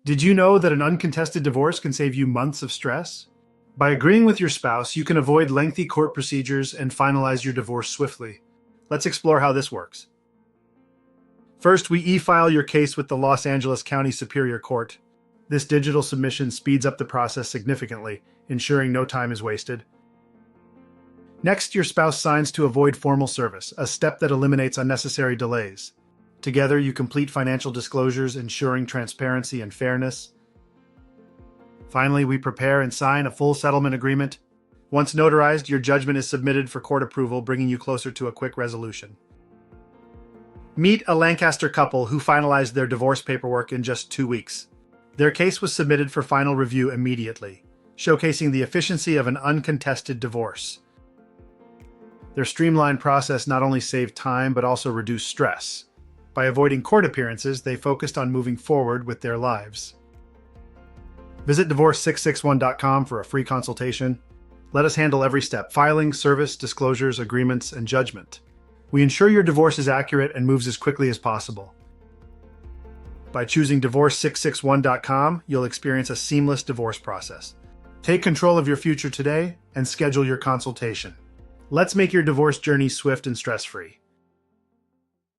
Did you know that an uncontested divorce can save you months of stress? By agreeing with your spouse, you can avoid lengthy court procedures and finalize your divorce swiftly. Let's explore how this works. First, we e-file your case with the Los Angeles County Superior Court. This digital submission speeds up the process significantly, ensuring no time is wasted. Next, your spouse signs to avoid formal service, a step that eliminates unnecessary delays. Together, you complete financial disclosures, ensuring transparency and fairness. Finally, we prepare and sign a full settlement agreement. Once notarized, your judgment is submitted for court approval, bringing you closer to a quick resolution. Meet a Lancaster couple who finalized their divorce paperwork in just 2 weeks. Their case was submitted for final review immediately, showcasing the efficiency of an uncontested divorce. Their streamlined process not only saved time but also reduced stress. By avoiding court appearances, they focused on moving forward with their lives. Visit divorce661.com for a free consultation. Let us handle every step: filing, service, disclosures, agreements, and judgment. We ensure your divorce is accurate and moves as quickly as possible. By choosing divorce661.com, you'll experience a seamless divorce process. Take control of your future today and schedule your consultation. Let's make your divorce journey swift and stress-free.